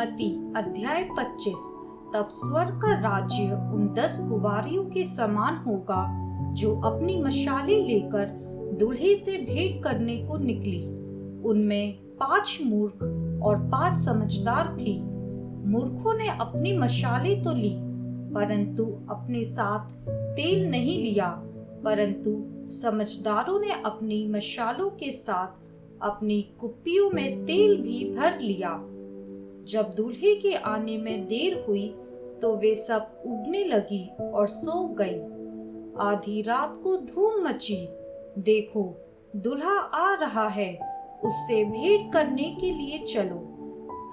मत्ती अध्याय 25। तब स्वर्ग का राज्य उन 10 कुंवारियों के समान होगा जो अपनी मशालें लेकर दूल्हे से भेंट करने को निकली। उनमें 5 मूर्ख और 5 समझदार थी। मूर्खों ने अपनी मशालें तो ली, परंतु अपने साथ तेल नहीं लिया, परंतु समझदारों ने अपनी मशालों के साथ अपनी कुप्पियों में तेल भी भर लिया। जब दूल्हे के आने में देर हुई तो वे सब उगने लगी और सो गई। आधी रात को धूम मची, देखो दूल्हा आ रहा है, उससे भेंट करने के लिए चलो।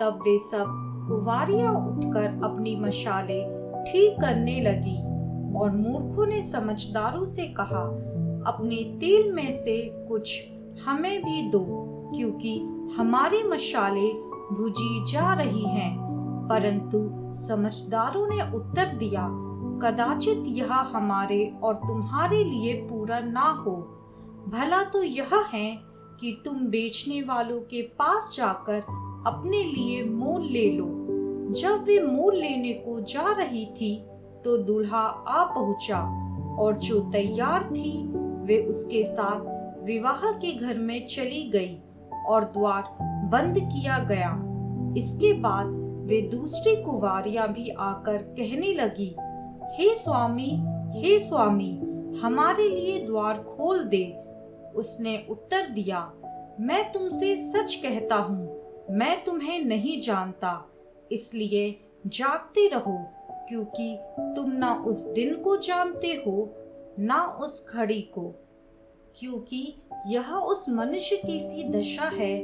तब वे सब कुंवारियां उठकर अपनी मशालें ठीक करने लगी। और मूर्खों ने समझदारों से कहा, अपने तेल में से कुछ हमें भी दो, क्योंकि हमारी मशालें बुझी जा रही हैं। परंतु समझदारों ने उत्तर दिया, कदाचित यह हमारे और तुम्हारे लिए पूरा ना हो। भला तो यह है कि तुम बेचने वालों के पास जाकर अपने लिए मोल ले लो। जब वे मोल लेने को जा रही थी तो दूल्हा आ पहुंचा, और जो तैयार थी वे उसके साथ विवाह के घर में चली गई और द्वार बंद किया गया। इसके बाद वे दूसरी कुंवारियां भी आकर कहने लगी, हे स्वामी, हमारे लिए द्वार खोल दे। उसने उत्तर दिया, मैं तुमसे सच कहता हूँ, मैं तुम्हें नहीं जानता। इसलिए जागते रहो, क्योंकि तुम ना उस दिन को जानते हो ना उस घड़ी को। क्योंकि यह उस मनुष्य की सी दशा है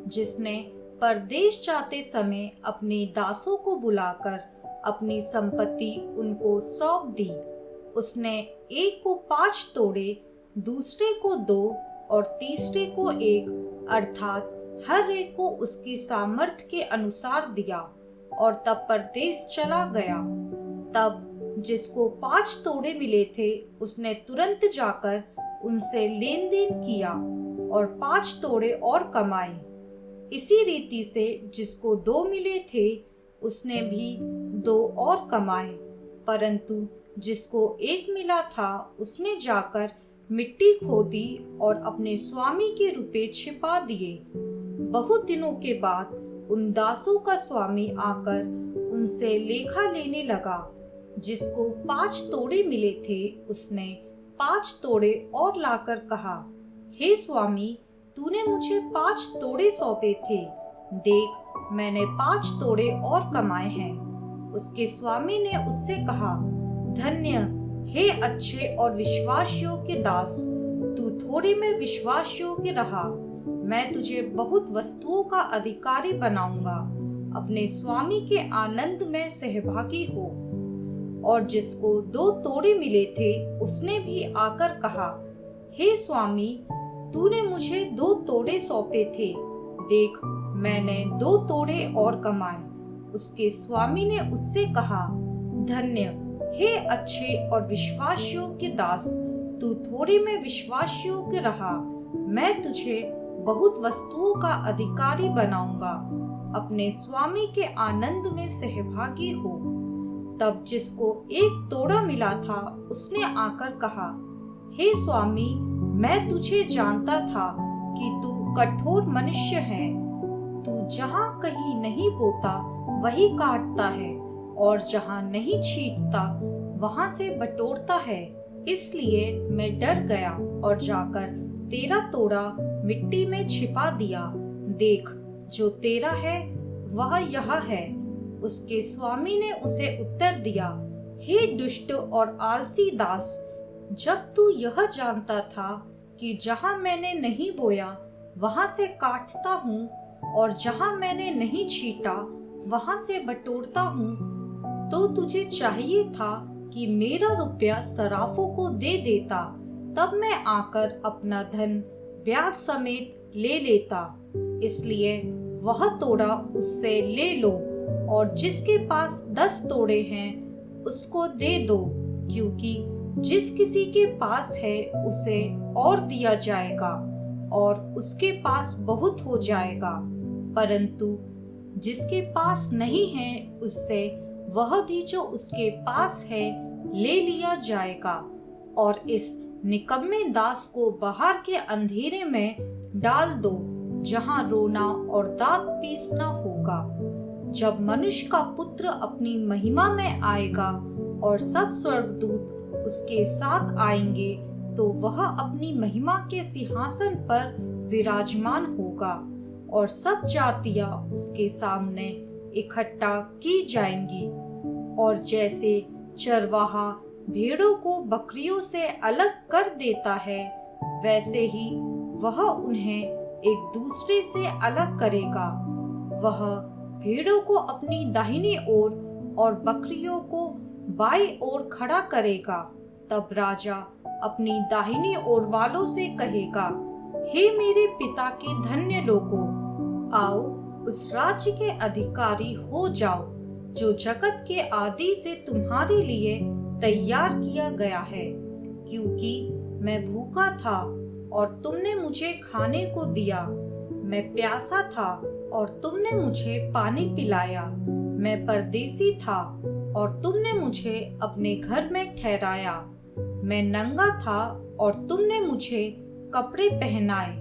जिसने परदेश जाते समय अपने दासों को बुलाकर अपनी संपत्ति उनको सौंप दी। उसने एक को 5 तोड़े, दूसरे को 2 और तीसरे को 1, अर्थात हर एक को उसकी सामर्थ्य के अनुसार दिया, और तब परदेश चला गया। तब जिसको 5 तोड़े मिले थे उसने तुरंत जाकर उनसे लेन देन किया और 5 तोड़े और कमाए। इसी रीति से जिसको 2 मिले थे उसने भी 2 और कमाए। परंतु जिसको 1 मिला था उसने जाकर मिट्टी खोदी और अपने स्वामी के रुपए छिपा दिए। बहुत दिनों के बाद उन दासों का स्वामी आकर उनसे लेखा लेने लगा। जिसको 5 तोड़े मिले थे उसने 5 तोड़े और लाकर कहा, हे स्वामी, तूने मुझे 5 तोड़े सौंपे थे, देख मैंने 5 तोड़े और कमाए हैं। उसके स्वामी ने उससे कहा, धन्य हे अच्छे और विश्वास योग्य दास, तू थोड़े में विश्वास योग्य रहा, मैं तुझे बहुत वस्तुओं का अधिकारी बनाऊंगा, अपने स्वामी के आनंद में सहभागी हो। और जिसको 2 तोड़े मिले थे उसने भी आकर कहा, हे स्वामी, तूने मुझे 2 तोड़े सौंपे थे, देख मैंने 2 तोड़े और कमाए। उसके स्वामी ने उससे कहा, धन्य हे अच्छे और विश्वास योग्य दास, तू थोड़े में विश्वास योग्य रहा, मैं तुझे बहुत वस्तुओं का अधिकारी बनाऊंगा, अपने स्वामी के आनंद में सहभागी हो। तब जिसको 1 तोड़ा मिला था उसने आकर कहा, हे स्वामी, मैं तुझे जानता था कि तू कठोर मनुष्य है। तू जहाँ कहीं नहीं बोता वही काटता है, और जहाँ नहीं छींटता वहाँ से बटोरता है। इसलिए मैं डर गया और जाकर तेरा तोड़ा मिट्टी में छिपा दिया। देख, जो तेरा है वह यह है। उसके स्वामी ने उसे उत्तर दिया, हे दुष्ट और आलसी दास, जब तू यह जानता था कि जहाँ मैंने नहीं बोया वहाँ से काटता हूँ, और जहाँ मैंने नहीं छींटा वहाँ से बटोरता हूँ, तो तुझे चाहिए था कि मेरा रुपया सराफों को दे देता, तब मैं आकर अपना धन ब्याज समेत ले लेता। इसलिए वह तोड़ा उससे ले लो, और जिसके पास 10 तोड़े हैं उसको दे दो, क्योंकि जिस किसी के पास है उसे और दिया जाएगा और उसके पास बहुत हो जाएगा। परंतु जिसके पास नहीं है उससे वह भी जो उसके पास है ले लिया जाएगा, और इस निकम्मे दास को बाहर के अंधेरे में डाल दो, जहां रोना और दांत पीसना होगा। जब मनुष्य का पुत्र अपनी महिमा में आएगा और सब स्वर्गदूत उसके साथ आएंगे, तो वह अपनी महिमा के सिंहासन पर विराजमान होगा, और सब जातियां उसके सामने इकट्ठा की जाएंगी। और जैसे चरवाहा भेड़ों को बकरियों से अलग कर देता है, वैसे ही वह उन्हें एक दूसरे से अलग करेगा। वह भेड़ों को अपनी दाहिनी ओर और बकरियों को बाईं ओर खड़ा करेगा। तब राजा अपनी दाहिनी ओर वालों से कहेगा, हे मेरे पिता के धन्य लोगों, आओ उस राज्य के अधिकारी हो जाओ जो जगत के आदि से तुम्हारे लिए तैयार किया गया है। क्योंकि मैं भूखा था और तुमने मुझे खाने को दिया, मैं प्यासा था और तुमने मुझे पानी पिलाया, मैं परदेसी था और तुमने मुझे अपने घर में ठहराया, मैं नंगा था और तुमने मुझे कपड़े पहनाए,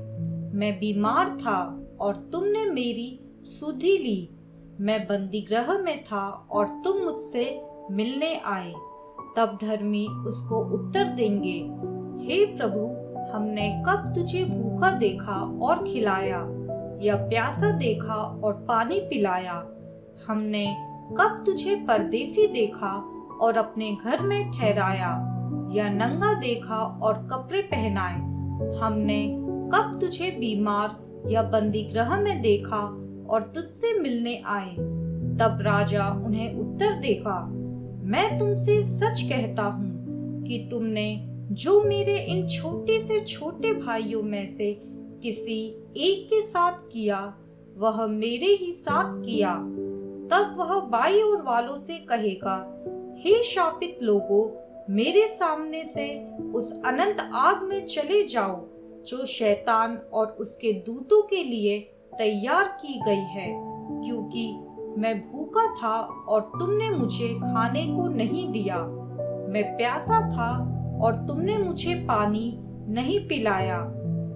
मैं बीमार था और तुमने मेरी सुधि ली, मैं बंदीगृह में था और तुम मुझसे मिलने आए। तब धर्मी उसको उत्तर देंगे, हे प्रभु, हमने कब तुझे भूखा देखा और खिलाया, या प्यासा देखा और पानी पिलाया? हमने कब तुझे परदेसी देखा और अपने घर में ठहराया, या नंगा देखा और कपड़े पहनाए? हमने कब तुझे बीमार या बंदीगृह में देखा और तुझसे मिलने आए? तब राजा उन्हें उत्तर देगा, मैं तुमसे सच कहता हूँ कि तुमने जो मेरे इन छोटे से छोटे भाइयों में से किसी एक के साथ किया, वह मेरे ही साथ किया। तब वह बाईं ओर वालों से कहेगा, हे शापित लोगों, मेरे सामने से उस अनंत आग में चले जाओ जो शैतान और उसके दूतों के लिए तैयार की गई है। क्योंकि मैं भूखा था और तुमने मुझे खाने को नहीं दिया, मैं प्यासा था और तुमने मुझे पानी नहीं पिलाया,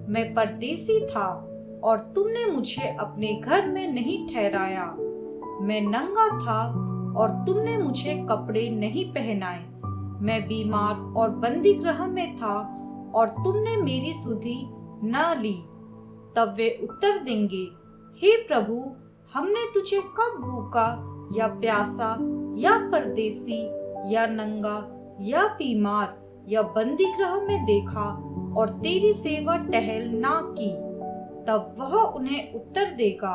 मैं परदेसी था और तुमने मुझे अपने घर में नहीं ठहराया, मैं नंगा था और तुमने मुझे कपड़े नहीं पहनाए, मैं बीमार और बंदीगृह में था और तुमने मेरी सुधि न ली। तब वे उत्तर देंगे, हे प्रभु, हमने तुझे कब भूखा या प्यासा या परदेसी या नंगा या बीमार या बंदीगृह में देखा और तेरी सेवा टहल ना की? तब वह उन्हें उत्तर देगा,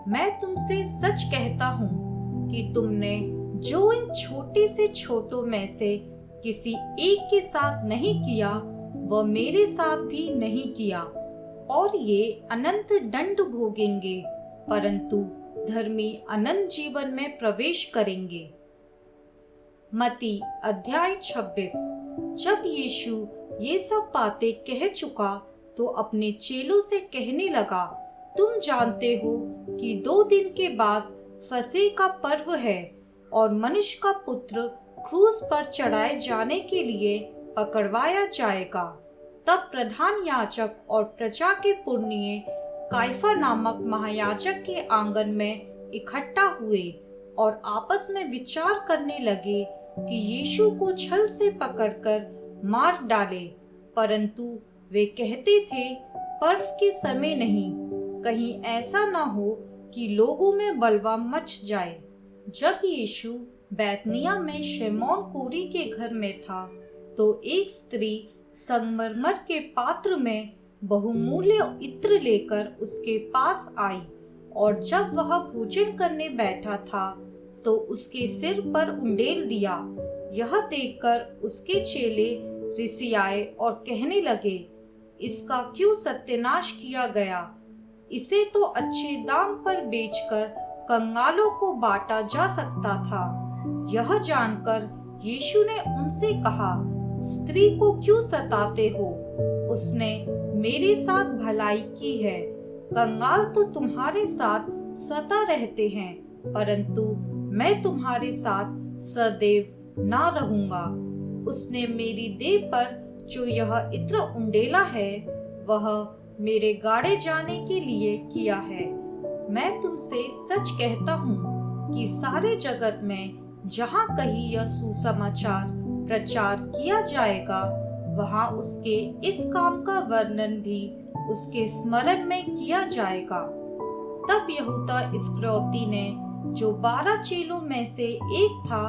मैं तुमसे सच कहता हूँ कि तुमने जो इन छोटे से छोटों में से किसी एक के साथ नहीं किया, वह मेरे साथ भी नहीं किया। और ये अनंत दंड भोगेंगे, परंतु धर्मी अनंत जीवन में प्रवेश करेंगे। मत्ती अध्याय 26। जब यीशु ये सब बातें कह चुका तो अपने चेलों से कहने लगा, तुम जानते हो कि 2 दिन के बाद फसह का पर्व है और मनुष्य का पुत्र क्रूस पर चढ़ाए जाने के लिए पकड़वाया जाएगा। तब प्रधान याजक और प्रजा के पुरनिये काइफा नामक महायाजक के आंगन में इकट्ठा हुए और आपस में विचार करने लगे कि यीशु को छल से पकड़कर मार डाले। परंतु वे कहते थे, पर्व के समय नहीं, कहीं ऐसा न हो कि लोगों में बलवा मच जाए। जब यीशु बैतनिया में शमौन कोरी के घर में था, तो एक स्त्री संगमरमर के पात्र में बहुमूल्य इत्र लेकर उसके पास आई, और जब वह भोजन करने बैठा था तो उसके सिर पर उंडेल दिया। यह देखकर उसके चेले रिसियाए और कहने लगे, इसका क्यों सत्यानाश किया गया? इसे तो अच्छे दाम पर बेचकर कंगालों को बांटा जा सकता था। यह जानकर यीशु ने उनसे कहा, स्त्री को क्यों सताते हो? उसने मेरे साथ भलाई की है। कंगाल तो तुम्हारे साथ सता रहते हैं, परंतु मैं तुम्हारे साथ सदैव ना रहूंगा। उसने मेरी देह पर जो यह इत्र उंडेला है, वह मेरे गाड़े जाने के लिए किया है। मैं तुमसे सच कहता हूँ कि सारे जगत में जहाँ कहीं यह सुसमाचार प्रचार किया जाएगा, वहाँ उसके इस काम का वर्णन भी उसके स्मरण में किया जाएगा। तब यहूदा इस्करियोती ने, जो 12 चेलों में से एक था,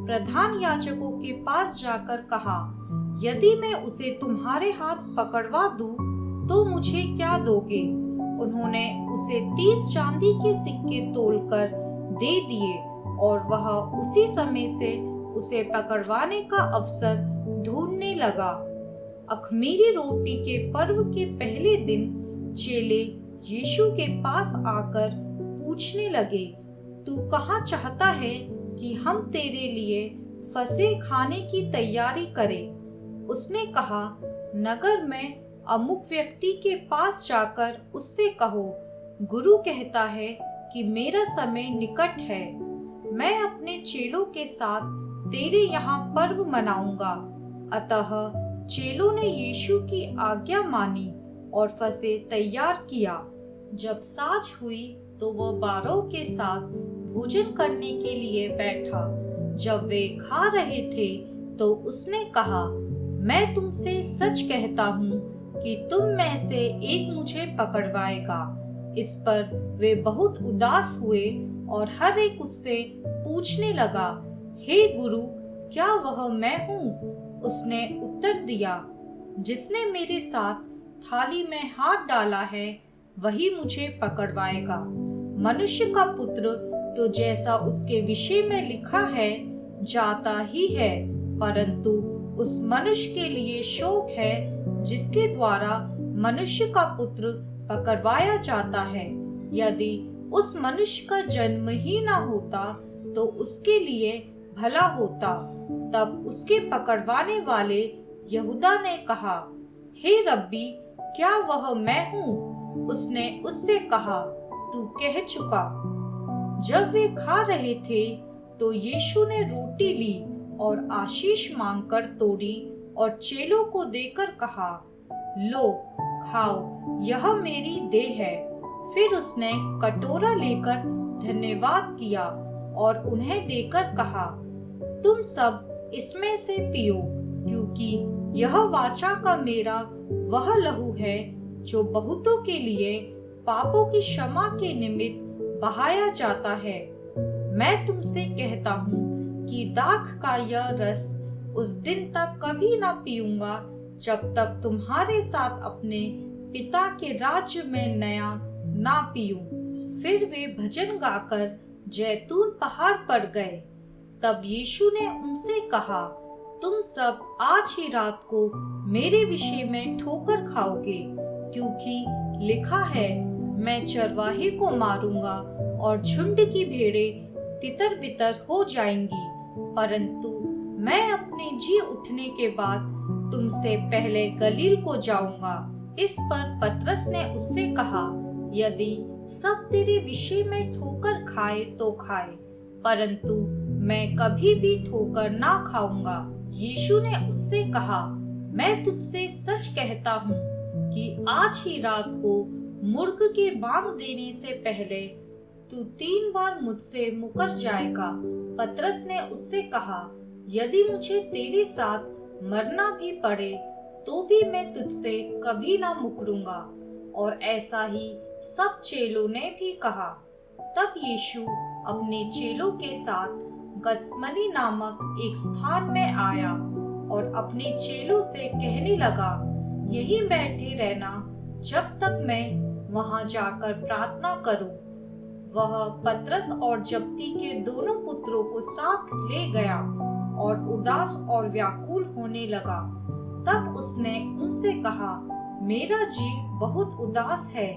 प्रधान याजकों के पास जाकर कहा, यदि मैं उसे तुम्हारे हाथ पकड़वा दूं, तो मुझे क्या दोगे? उन्होंने उसे 30 चांदी के सिक्के तोलकर दे दिए और वह उसी समय से उसे पकड़वाने का अवसर ढूंढने लगा। अख़मीरी रोटी के पर्व के पहले दिन चेले यीशु के पास आकर पूछने लगे, तू कहाँ चाहता है कि हम तेरे लिए फसह खाने की तैयारी करें? उसने कहा, नगर में अमुक व्यक्ति के पास जाकर उससे कहो, गुरु कहता है कि मेरा समय निकट है। मैं अपने चेलों के साथ तेरे यहाँ पर्व मनाऊंगा। अतः चेलों ने यीशु की आज्ञा मानी और फसह तैयार किया। जब साँझ हुई तो वह 12 के साथ भोजन करने के लिए बैठा। जब वे खा रहे थे तो उसने कहा, मैं तुमसे सच कहता हूँ कि तुम में से एक मुझे पकड़वाएगा। इस पर वे बहुत उदास हुए और हर एक उससे पूछने लगा, हे गुरु, क्या वह मैं हूँ? उसने उत्तर दिया, जिसने मेरे साथ थाली में हाथ डाला है, वही मुझे पकड़वाएगा। मनुष्य का पुत्र तो जैसा उसके विषय में लिखा है जाता ही है, परंतु उस मनुष्य के लिए शोक है जिसके द्वारा मनुष्य का पुत्र पकड़वाया जाता है। यदि उस मनुष्य का जन्म ही ना होता तो उसके लिए भला होता। तब उसके पकड़वाने वाले यहूदा ने कहा, हे रब्बी, क्या वह मैं हूँ? उसने उससे कहा, तू कह चुका। जब वे खा रहे थे तो यीशु ने रोटी ली और आशीष मांगकर तोड़ी और चेलों को देकर कहा, लो खाओ, यह मेरी देह है। फिर उसने कटोरा लेकर धन्यवाद किया और उन्हें देकर कहा, तुम सब इसमें से पियो, क्योंकि यह वाचा का मेरा वह लहू है जो बहुतों के लिए पापों की क्षमा के निमित्त बहाया जाता है। मैं तुमसे कहता हूँ कि दाख का यह रस उस दिन तक कभी ना पीऊंगा, जब तक तुम्हारे साथ अपने पिता के राज्य में नया ना पीऊं। फिर वे भजन गाकर जैतून पहाड़ पर गए। तब यीशु ने उनसे कहा, तुम सब आज ही रात को मेरे विषय में ठोकर खाओगे, क्योंकि लिखा है, मैं चरवाहे को मारूंगा और झुंड की भेड़ें तितर बितर हो जाएंगी। परंतु मैं अपने जी उठने के बाद तुमसे पहले गलील को जाऊंगा। इस पर पतरस ने उससे कहा, यदि सब तेरे विषय में ठोकर खाए तो खाए, परंतु मैं कभी भी ठोकर ना खाऊंगा। यीशु ने उससे कहा, मैं तुझसे सच कहता हूँ कि आज ही रात को मुर्ग के बांग देने से पहले तू 3 बार मुझसे मुकर जाएगा। पतरस ने उससे कहा, यदि मुझे तेरे साथ मरना भी पड़े तो भी मैं तुझसे कभी ना मुकरूंगा। और ऐसा ही सब चेलों ने भी कहा। तब यीशु अपने चेलों के साथ गत्समनी नामक एक स्थान में आया और अपने चेलों से कहने लगा, यहीं बैठे रहना जब तक मैं वहां जाकर प्रार्थना करूं। वह पतरस और जब्दी के दोनों पुत्रों को साथ ले गया और उदास और व्याकुल होने लगा। तब उसने उनसे कहा, मेरा जी बहुत उदास है,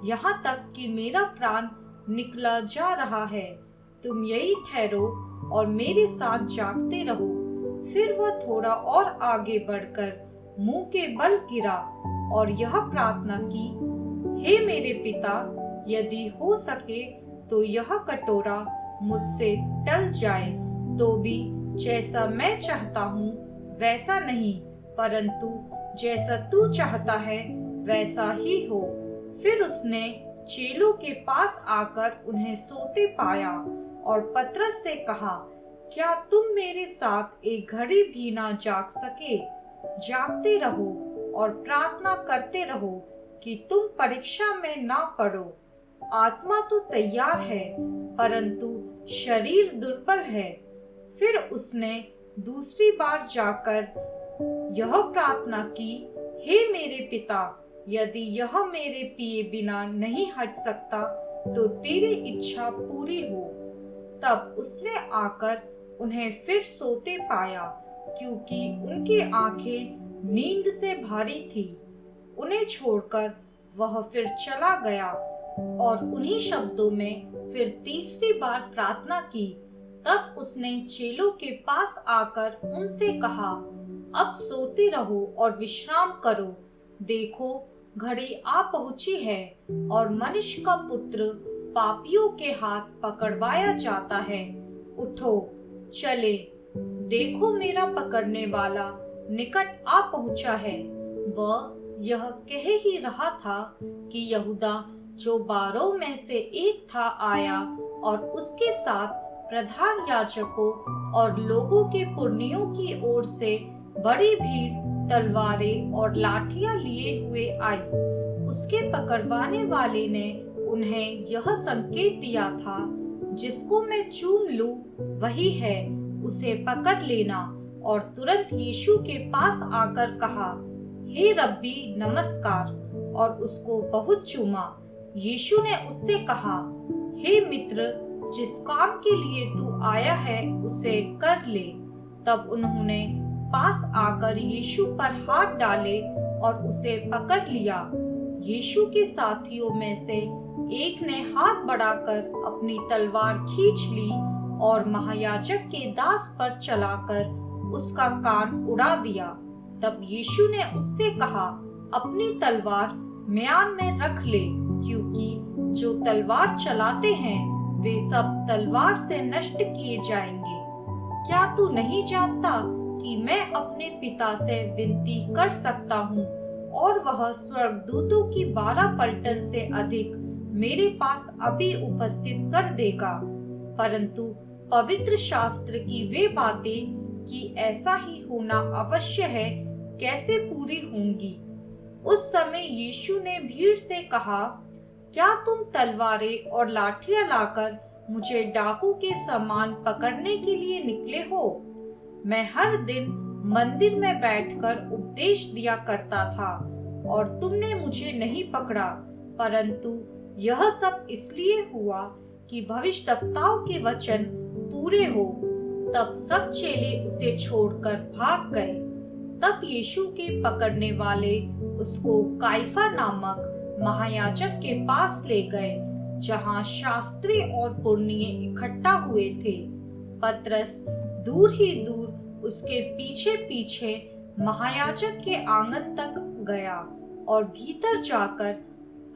यहाँ तक कि मेरा प्राण निकला जा रहा है। तुम यही ठहरो और मेरे साथ जागते रहो। फिर वह थोड़ा और आगे बढ़कर मुंह के बल गिरा और यह प्रार्थना की, हे मेरे पिता, यदि हो सके तो यह कटोरा मुझसे टल जाए, तो भी जैसा मैं चाहता हूँ वैसा नहीं, परंतु जैसा तू चाहता है वैसा ही हो। फिर उसने चेलों के पास आकर उन्हें सोते पाया और पतरस से कहा, क्या तुम मेरे साथ एक घड़ी भी ना जाग सके? जागते रहो और प्रार्थना करते रहो कि तुम परीक्षा में ना पड़ो। आत्मा तो तैयार है, परंतु शरीर दुर्बल है। फिर उसने दूसरी बार जाकर यह प्रार्थना की, हे मेरे पिता, यदि यह मेरे पिए बिना नहीं हट सकता तो तेरी इच्छा पूरी हो। तब उसने आकर उन्हें फिर सोते पाया, क्योंकि उनकी आंखें नींद से भारी थी। उन्हें छोड़कर वह फिर चला गया और उन्हीं शब्दों में फिर तीसरी बार प्रार्थना की। तब उसने चेलों के पास आकर उनसे कहा, अब सोते रहो और विश्राम करो। देखो, घड़ी आ पहुंची है और मनुष्य का पुत्र पापियों के हाथ पकड़वाया जाता है। उठो, चले। देखो, मेरा पकड़ने वाला निकट आ पहुंचा है। वह यह कह ही रहा था कि यहूदा, जो 12 में से एक था, आया और उसके साथ प्रधान याजकों और लोगों के पुरनियों की ओर से बड़ी भीड़ तलवारें और लाठियां लिए हुए आई। उसके पकड़वाने वाले ने उन्हें यह संकेत दिया था, जिसको मैं चूम लूं वही है, उसे पकड़ लेना। और तुरंत यीशु के पास आकर कहा, हे रब्बी, नमस्कार, और उसको बहुत चूमा। यीशु ने उससे कहा, हे मित्र, जिस काम के लिए तू आया है उसे कर ले। तब उन्होंने पास आकर यीशु पर हाथ डाले और उसे पकड़ लिया। यीशु के साथियों में से एक ने हाथ बढ़ाकर अपनी तलवार खींच ली और महायाजक के दास पर चलाकर उसका कान उड़ा दिया। तब यीशु ने उससे कहा, अपनी तलवार म्यान में रख ले, क्योंकि जो तलवार चलाते हैं वे सब तलवार से नष्ट किए जाएंगे। क्या तू नहीं जानता कि मैं अपने पिता से विनती कर सकता हूँ और वह स्वर्गदूतों की 12 पलटन से अधिक मेरे पास अभी उपस्थित कर देगा? परंतु पवित्र शास्त्र की वे बातें कि ऐसा ही होना अवश्य है कैसे पूरी होंगी? उस समय यीशु ने भीड़ से कहा, क्या तुम तलवारें और लाठियां लाकर मुझे डाकू के समान पकड़ने के लिए निकले हो? मैं हर दिन मंदिर में बैठकर उपदेश दिया करता था और तुमने मुझे नहीं पकड़ा, परंतु यह सब इसलिए हुआ कि भविष्यद्वक्ताओं के वचन पूरे हो। तब सब चेले उसे छोड़कर भाग गए। तब यीशु के पकड़ने वाले उसको काइफा नामक महायाजक के पास ले गए, जहां शास्त्री और पुरनिये इकट्ठा हुए थे। पतरस दूर ही दूर उसके पीछे पीछे महायाजक के आंगन तक गया और भीतर जाकर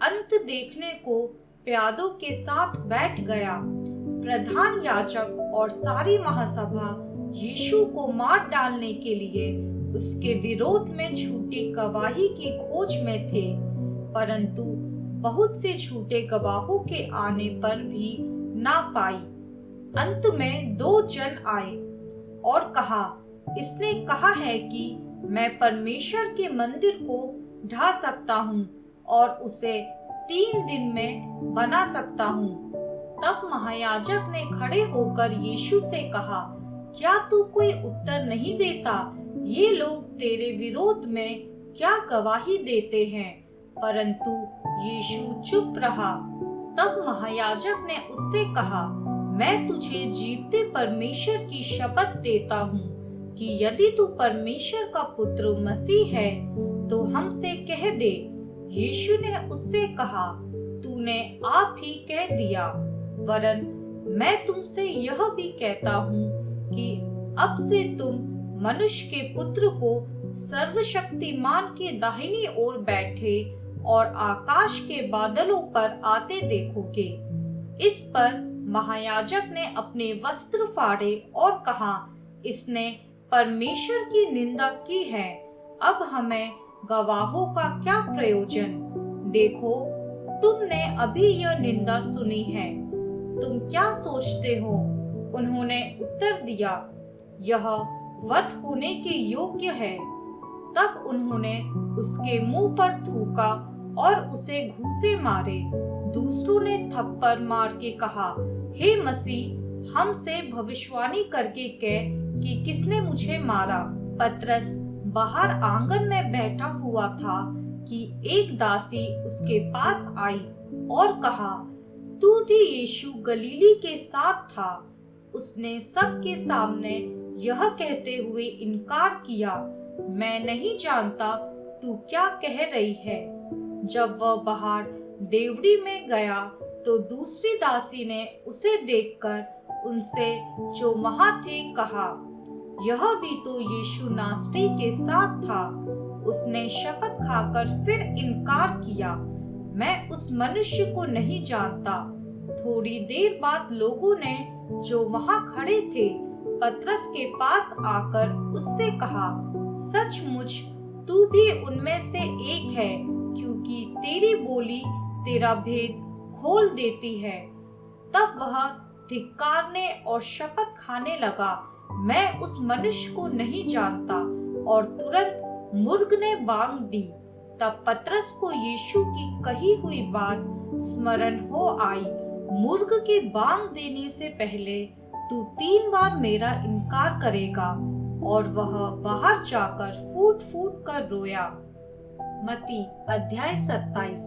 अंत देखने को प्यादों के साथ बैठ गया। प्रधान याजक और सारी महासभा यीशु को मार डालने के लिए उसके विरोध में झूठी गवाही की खोज में थे, परंतु बहुत से झूठे गवाहों के आने पर भी ना पाई। अंत में 2 जन आए और कहा, इसने कहा है कि मैं परमेश्वर के मंदिर को ढा सकता हूँ और उसे 3 दिन में बना सकता हूँ। तब महायाजक ने खड़े होकर यीशु से कहा, क्या तू कोई उत्तर नहीं देता? ये लोग तेरे विरोध में क्या गवाही देते हैं? परंतु यीशु चुप रहा। तब महायाजक ने उससे कहा, मैं तुझे जीवते परमेश्वर की शपथ देता हूँ कि यदि तू परमेश्वर का पुत्र मसीह है तो हमसे कह दे। यीशु ने उससे कहा, तूने आप ही कह दिया, वरन मैं तुमसे यह भी कहता हूँ कि अब से तुम मनुष्य के पुत्र को सर्वशक्तिमान के दाहिनी ओर बैठे और आकाश के बादलों पर आते देखोगे। इस पर महायाजक ने अपने वस्त्र फाड़े और कहा, इसने परमेश्वर की निंदा की है। अब हमें गवाहों का क्या प्रयोजन? देखो, तुमने अभी यह निंदा सुनी है, तुम क्या सोचते हो? उन्होंने उत्तर दिया, यह वध होने के योग्य है। तब उन्होंने उसके मुंह पर थूका और उसे घूंसे मारे। दूसरों ने थप्पड़ मार के कहा, हे मसीह, हमसे भविष्यवाणी करके कह कि किसने मुझे मारा। पतरस बाहर आंगन में बैठा हुआ था कि एक दासी उसके पास आई और कहा, तू भी यीशु गलीली के साथ था। उसने सबके सामने यह कहते हुए इनकार किया, मैं नहीं जानता तू क्या कह रही है। जब वह बाहर देवड़ी में गया तो दूसरी दासी ने उसे देखकर उनसे जो वहां थे कहा, यह भी तो यीशु नासरी के साथ था। उसने शपथ खाकर फिर इनकार किया, मैं उस मनुष्य को नहीं जानता। थोड़ी देर बाद लोगों ने जो वहां खड़े थे पतरस के पास आकर उससे कहा, सचमुच तू भी उनमें से एक है, क्योंकि तेरी बोली तेरा भेद खोल देती है। तब वह धिक्कारने और शपथ खाने लगा, मैं उस मनुष्य को नहीं जानता, और तुरंत मुर्ग ने बांग दी। तब पतरस को यीशु की कही हुई बात स्मरण हो आई, मुर्ग के बांग देने से पहले तू 3 बार मेरा इनकार करेगा। और वह बाहर जाकर फूट फूट कर रोया। मत्ती अध्याय 27।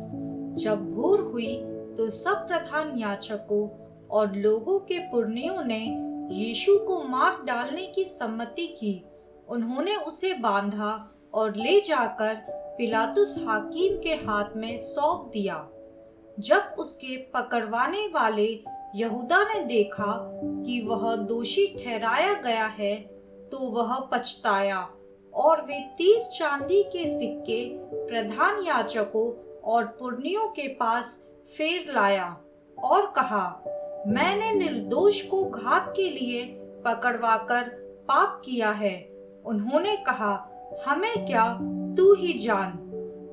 जब भोर हुई तो सब प्रधान याजकों और लोगों के पुरनियों ने यीशु को मार डालने की सम्मति की। उन्होंने उसे बांधा और ले जाकर पिलातुस हाकिम के हाथ में सौंप दिया। जब उसके पकड़वाने वाले यहूदा ने देखा कि वह दोषी ठहराया गया है तो वह पछताया और वे 30 चांदी के सिक्के प्रधान याजकों और पुरनियों के पास फेर लाया और कहा, मैंने निर्दोष को घात के लिए पकड़वाकर पाप किया है। उन्होंने कहा, हमें क्या, तू ही जान।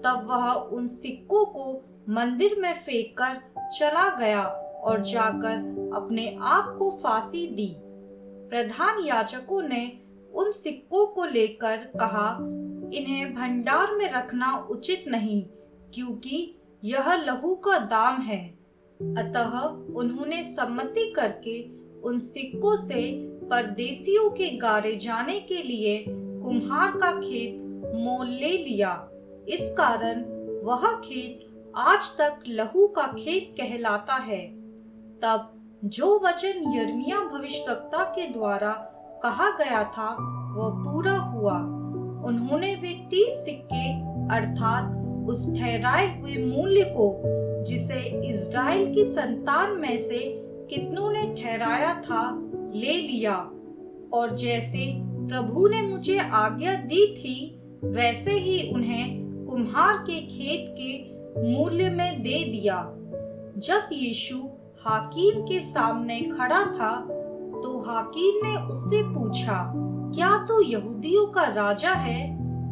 तब वह उन सिक्कों को मंदिर में फेंककर चला गया और जाकर अपने आप को फांसी दी। प्रधान याजकों ने उन सिक्कों को लेकर कहा, इन्हें भंडार में रखना उचित नहीं, क्योंकि यह लहू का दाम है। अतः उन्होंने सम्मति करके उन सिक्कों से परदेशियों के गाड़े जाने के लिए कुम्हार का खेत मोल ले लिया। इस कारण वह खेत आज तक लहू का खेत कहलाता है। तब जो वचन यिर्मयाह भविष्यद्वक्ता के द्वारा कहा गया था वह पूरा हुआ। उन्होंने वे 30 सिक्के अर्थात उस ठहराए हुए मूल्य को, जिसे इज़राइल की संतान में से कितनों ने ठहराया था, ले लिया और जैसे प्रभु ने मुझे आज्ञा दी थी वैसे ही उन्हें कुम्हार के खेत के मूल्य में दे दिया। जब यीशु हाकिम के सामने खड़ा था तो हाकिम ने उससे पूछा, क्या तू यहूदियों का राजा है?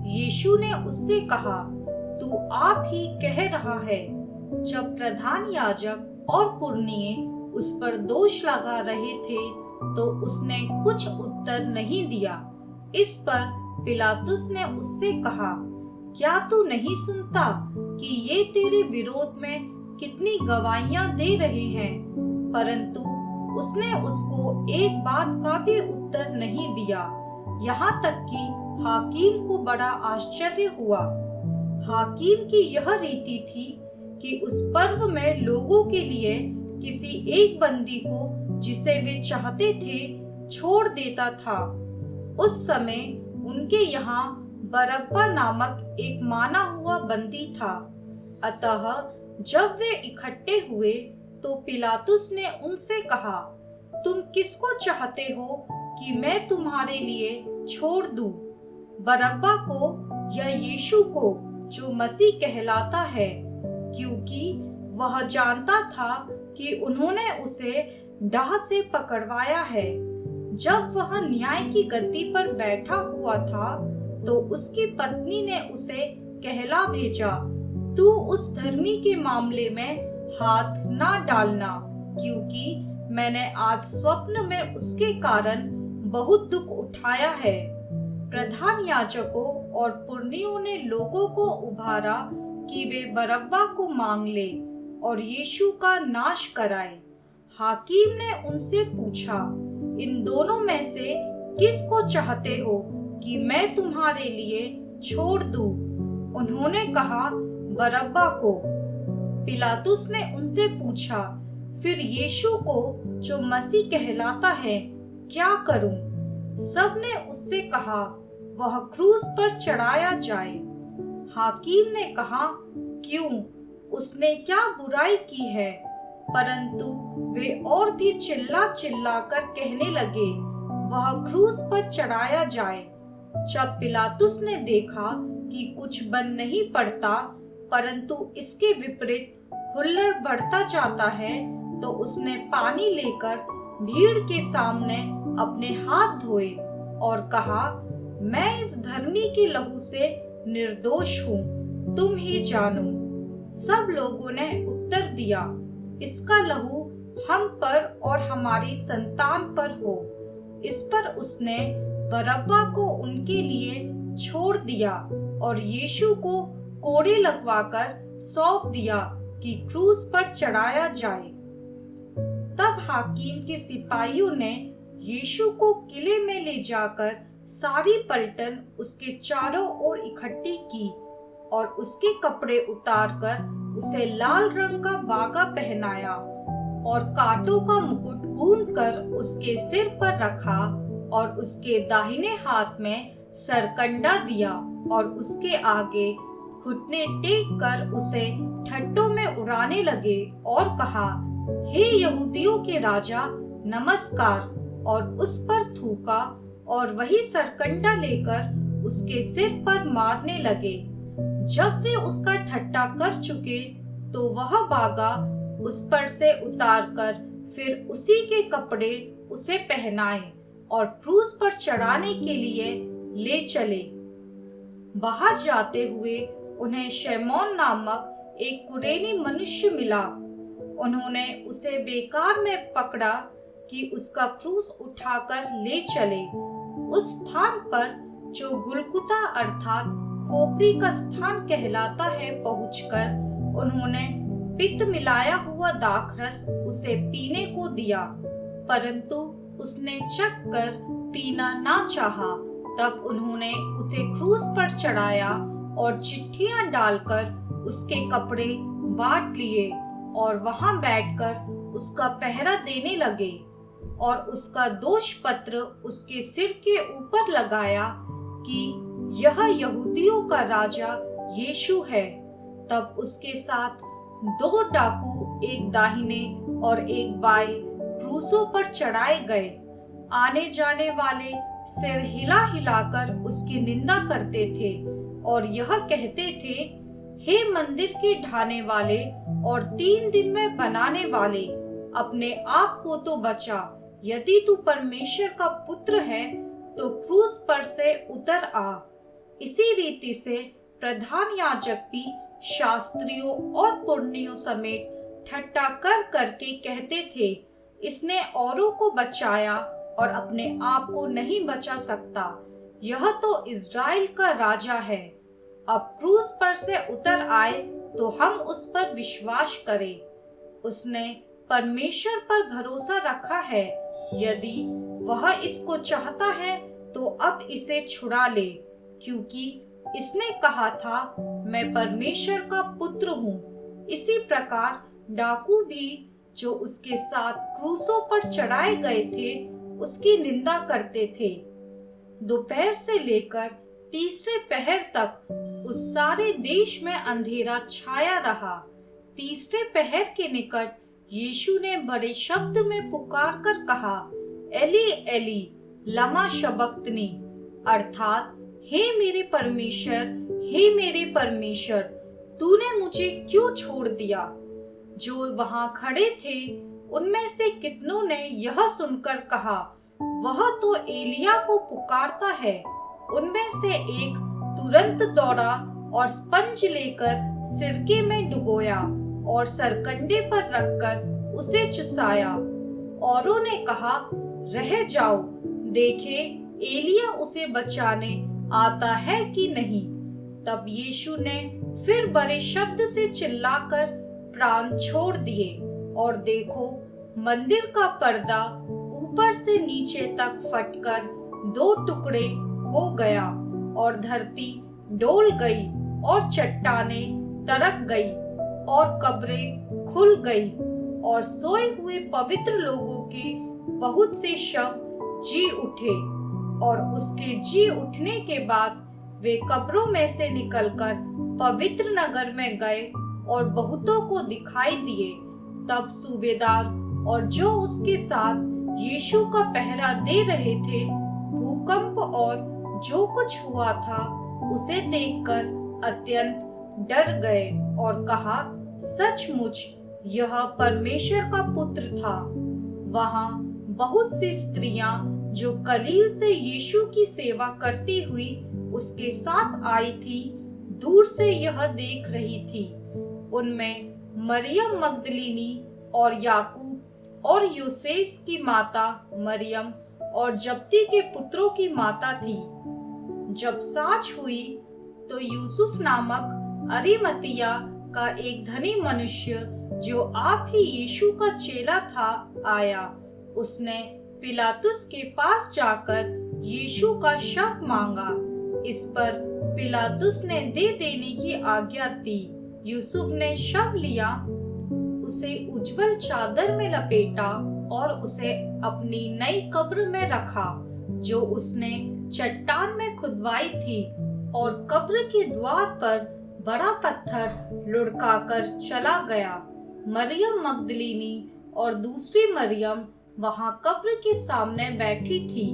यीशु ने उससे कहा, तू आप ही कह रहा है। जब प्रधान याजक और पुरनिये उस पर दोष लगा रहे थे तो उसने कुछ उत्तर नहीं दिया। इस पर पिलातुस ने उससे कहा, क्या तू नहीं सुनता कि ये तेरे विरोध में कितनी गवाहियां दे रहे हैं? परंतु उसने उसको एक बात का भी उत्तर नहीं दिया। यहाँ तक कि हाकिम को बड़ा आश्चर्य हुआ। हाकिम की यह रीति थी कि उस पर्व में लोगों के लिए किसी एक बंदी को जिसे वे चाहते थे छोड़ देता था। उस समय उनके यहाँ बरअब्बा नामक एक माना हुआ बंदी था। अतः जब वे इकट्ठे हुए तो पिलातुस ने उनसे कहा, तुम किसको चाहते हो कि मैं तुम्हारे लिए छोड़ दूं, बरअब्बा को या यीशु को जो मसीह कहलाता है? क्योंकि वह जानता था कि उन्होंने उसे डाह से पकड़वाया है। जब वह न्याय की गद्दी पर बैठा हुआ था तो उसकी पत्नी ने उसे कहला भेजा, तू उस धर्मी के मामले में हाथ ना डालना, क्योंकि मैंने आज स्वप्न में उसके कारण बहुत दुख उठाया है। प्रधान याजकों और पुरनियों ने लोगों को उभारा कि वे बरअब्बा को मांग ले और यीशु का नाश कराए। हाकिम ने उनसे पूछा, इन दोनों में से किसको चाहते हो कि मैं तुम्हारे लिए छोड़ दूं? उन्होंने कहा, बरअब्बा को। पिलातुस ने उनसे पूछा, फिर यीशु को जो मसीह कहलाता है क्या करूं? सब ने उससे कहा, वह क्रूस पर चढ़ाया जाए। हाकिम ने कहा, क्यों? उसने क्या बुराई की है? परंतु वे और भी चिल्ला चिल्ला कर कहने लगे, वह क्रूस पर चढ़ाया जाए। जब पिलातुस ने देखा कि कुछ बन नहीं पड़ता परंतु इसके विपरीत हुल्लड़ बढ़ता जाता है, तो उसने पानी लेकर भीड़ के सामने अपने हाथ धोए और कहा, मैं इस धर्मी के लहू से निर्दोष हूँ, तुम ही जानो। सब लोगों ने उत्तर दिया, इसका लहू हम पर और हमारी संतान पर हो। इस पर उसने बरअब्बा को उनके लिए छोड़ दिया और यीशु को कोड़े लगवाकर सौंप दिया कि क्रूस पर चढ़ाया जाए। तब हाकिम के सिपाहियों ने यीशु को किले में ले जाकर सारी पलटन उसके चारों ओर इकट्ठी की और उसके कपड़े उतारकर उसे लाल रंग का बागा पहनाया और कांटों का मुकुट गूंथकर उसके सिर पर रखा और उसके दाहिने हाथ में सरकंडा दिया और उसके आगे घुटने टेक कर उसे ठट्टों में उड़ाने लगे और कहा, हे यहूदियों के राजा नमस्कार, और उस पर थूका और वही सरकंडा लेकर उसके सिर पर मारने लगे। जब वे उसका ठट्टा कर चुके तो वह बागा उस पर से उतारकर फिर उसी के कपड़े उसे पहनाए और क्रूस पर चढ़ाने के लिए ले चले। बाहर जाते हुए उन्हें शैमोन नामक एक कुरेनी मनुष्य मिला। उन्होंने उसे बेकार में पकड़ा कि उसका क्रूस उठाकर ले चले। उस स्थान पर जो गुलगुता अर्थात खोपड़ी का स्थान कहलाता है पहुंचकर उन्होंने पित्त मिलाया हुआ दाखरस उसे पीने को दिया, परंतु उसने चख कर पीना ना चाहा। तब उन्होंने उसे क्रूस पर चढ़ाया और चिट्ठियां डालकर उसके कपड़े बांट लिए और वहां बैठकर उसका पहरा देने लगे और उसका दोष पत्र उसके सिर के ऊपर लगाया कि यह यहूदियों का राजा यीशु है। तब उसके साथ 2 डाकू एक दाहिने और एक बाएं क्रूसों पर चढ़ाए गए। आने जाने वाले सिर हिला हिलाकर उसकी निंदा करते थे और यह कहते थे, हे मंदिर के ढाने वाले और 3 दिन में बनाने वाले, अपने आप को तो बचा। यदि तू परमेश्वर का पुत्र है तो क्रूस पर से उतर आ। इसी रीति से प्रधान याजक भी शास्त्रियों और पुरनियों समेत ठट्टा कर करके कहते थे, इसने औरों को बचाया और अपने आप को नहीं बचा सकता। यह तो इज़राइल का राजा है। अब क्रूस पर से उतर आए तो हम उस पर विश्वास करें। उसने परमेश्वर पर भरोसा रखा है। यदि वह इसको चाहता है तो अब इसे छुड़ा ले, क्योंकि इसने कहा था, मैं परमेश्वर का पुत्र हूँ। इसी प्रकार डाकू भी जो उसके साथ क्रूसों पर चढ़ाए गए थे उसकी निंदा करते थे। दोपहर से लेकर तीसरे पहर तक उस सारे देश में अंधेरा छाया रहा। तीसरे पहर के निकट यीशु ने बड़े शब्द में पुकार कर कहा, एली एली लमा शबक्तनी, अर्थात हे मेरे परमेश्वर तूने मुझे क्यों छोड़ दिया। जो वहां खड़े थे उनमें से कितनों ने यह सुनकर कहा, वह तो एलिया को पुकारता है। उनमें से एक तुरंत दौड़ा और स्पंज लेकर सिरके में डुबोया और सरकंडे पर रखकर उसे चुसाया। औरों ने कहा, रह जाओ, देखे एलिया उसे बचाने आता है कि नहीं। तब यीशु ने फिर बड़े शब्द से चिल्लाकर प्राण छोड़ दिए और देखो, मंदिर का पर्दा ऊपर से नीचे तक फटकर 2 टुकड़े हो गया और धरती डोल गई और चट्टानें तरक गई और कब्रें खुल गई और सोए हुए पवित्र लोगों के बहुत से शव जी उठे। और उसके जी उठने के बाद वे कब्रों में से निकलकर पवित्र नगर में गए और बहुतों को दिखाई दिए। तब सूबेदार और जो उसके साथ यीशु का पहरा दे रहे थे, भूकंप और जो कुछ हुआ था उसे देखकर अत्यंत डर गए और कहा, सचमुच यह परमेश्वर का पुत्र था। वहां बहुत सी स्त्रियां जो गलील से यीशु की सेवा करती हुई उसके साथ आई थी, दूर से यह देख रही थी। उनमें मरियम मगदलीनी और याकूब और योसेस की माता मरियम और जब्दी के पुत्रों की माता थी। जब सांझ हुई तो यूसुफ नामक अरिमतिया का एक धनी मनुष्य जो आप ही यीशु का चेला था आया। उसने पिलातुस के पास जाकर यीशु का शव मांगा। इस पर पिलातुस ने दे देने की आज्ञा दी। यूसुफ ने शव लिया, उसे उज्जवल चादर में लपेटा और उसे अपनी नई कब्र में रखा जो उसने चट्टान में खुदवाई थी, और कब्र के द्वार पर बड़ा पत्थर लुढ़काकर चला गया। मरियम मगदलीनी और दूसरी मरियम वहां कब्र के सामने बैठी थी।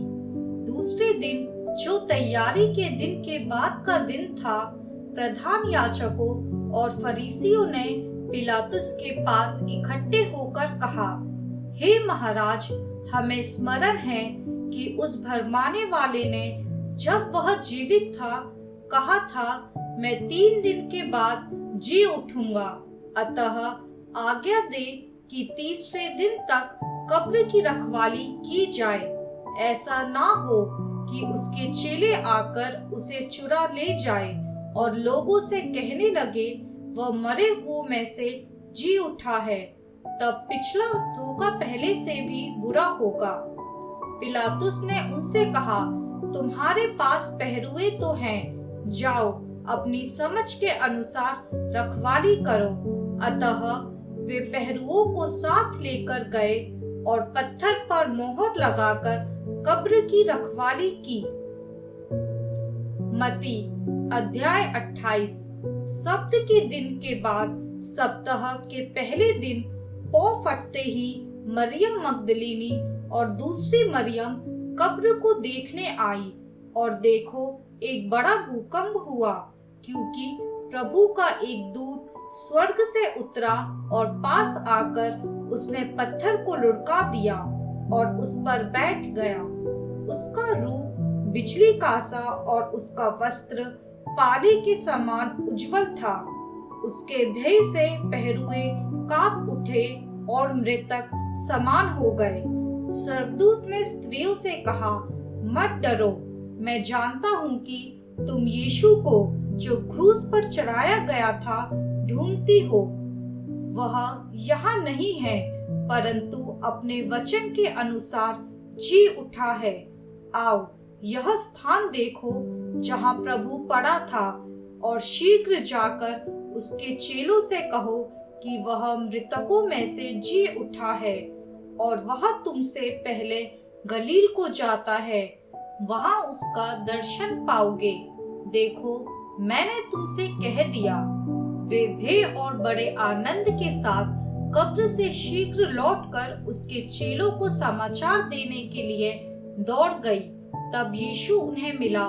दूसरे दिन, जो तैयारी के दिन के बाद का दिन था, प्रधान याजकों और फरीसियों ने पिलातुस के पास इकट्ठे होकर कहा, हे महाराज, हमें स्मरण है कि उस भरमाने वाले ने जब वह जीवित था कहा था, मैं 3 दिन के बाद जी उठूंगा। अतः आज्ञा दे कि तीसरे दिन तक कब्र की रखवाली की जाए, ऐसा ना हो कि उसके चेले आकर उसे चुरा ले जाए और लोगों से कहने लगे, वह मरे हुओं में से जी उठा है। तब पिछला धोखा पहले से भी बुरा होगा। पिलातुस ने उनसे कहा, तुम्हारे पास पहरुए तो हैं, जाओ अपनी समझ के अनुसार रखवाली करो। अतः वे पहरुओं को साथ लेकर गए और पत्थर पर मोहर लगाकर कब्र की रखवाली की। मत्ती अध्याय 28। सब्त के दिन के बाद सप्ताह के पहले दिन पौ फटते ही मरियम मगदलीनी और दूसरी मरियम कब्र को देखने आई, और देखो, एक बड़ा भूकंप हुआ, क्योंकि प्रभु का एक दूत स्वर्ग से उतरा और पास आकर उसने पत्थर को लुढ़का दिया और उस पर बैठ गया। उसका रूप बिजली का सा और उसका वस्त्र पाले के समान उज्जवल था। उसके भय से पहरुए कांप उठे और मृतक समान हो गए। स्वर्गदूत ने स्त्रियों से कहा, मत डरो, मैं जानता हूँ कि तुम यीशु को जो क्रूस पर चढ़ाया गया था ढूंढती हो। वह यहाँ नहीं है, परंतु अपने वचन के अनुसार जी उठा है। आओ, यह स्थान देखो जहाँ प्रभु पड़ा था, और शीघ्र जाकर उसके चेलों से कहो कि वह मृतकों में से जी उठा है, और वह तुमसे पहले गलील को जाता है, वहां उसका दर्शन पाओगे। देखो, मैंने तुमसे कह दिया। वे भय और बड़े आनंद के साथ कब्र से शीघ्र लौटकर उसके चेलों को समाचार देने के लिए दौड़ गई। तब यीशु उन्हें मिला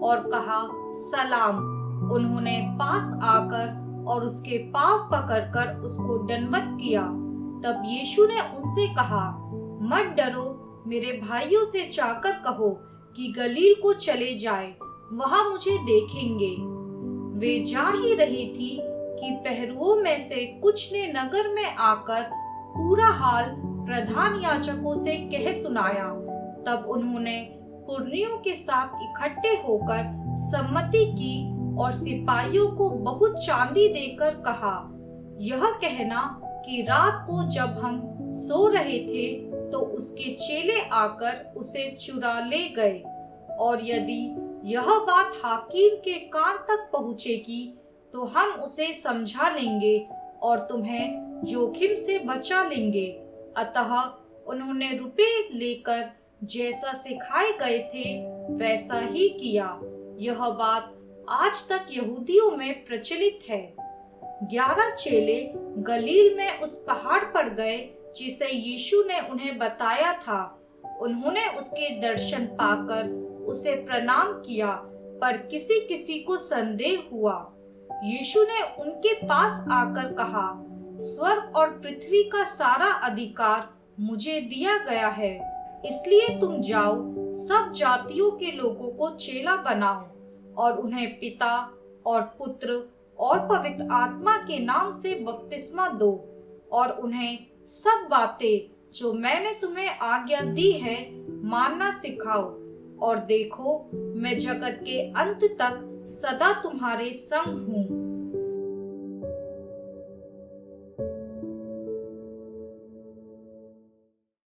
और कहा, सलाम। उन्होंने पास आकर और उसके पांव पकड़कर उसको दंडवत किया। तब यीशु ने उनसे कहा, मत डरो, मेरे भाइयों से जाकर कहो कि गलील को चले जाए, वहां मुझे देखेंगे। वे जा ही रही थी कि पहरुओं में से कुछ ने नगर में आकर पूरा हाल प्रधान याजकों से कह सुनाया। तब उन्होंने पुरनियों के साथ इकट्ठे होकर सम्मति की और सिपाहियों को बहुत चांदी देकर कहा, यह कहना कि रात को जब हम सो रहे थे तो उसके चेले आकर उसे चुरा ले गए, और यदि यह बात हाकिम के कान तक पहुंचेगी तो हम उसे समझा लेंगे और तुम्हें जोखिम से बचा लेंगे। अतः उन्होंने रुपए लेकर जैसा सिखाए गए थे वैसा ही किया। यह बात आज तक यहूदियों में प्रचलित है। 11 चेले गलील में उस पहाड़ पर गए जिसे यीशु ने उन्हें बताया था। उन्होंने उसके दर्शन पाकर उसे प्रणाम किया, पर किसी किसी को संदेह हुआ। यीशु ने उनके पास आकर कहा, स्वर्ग और पृथ्वी का सारा अधिकार मुझे दिया गया है, इसलिए तुम जाओ, सब जातियों के लोगों को चेला बनाओ और उन्हें पिता और पुत्र और पवित्र आत्मा के नाम से बपतिस्मा दो, और उन्हें सब बातें जो मैंने तुम्हें आज्ञा दी है मानना सिखाओ। और देखो, मैं जगत के अंत तक सदा तुम्हारे संग हूँ।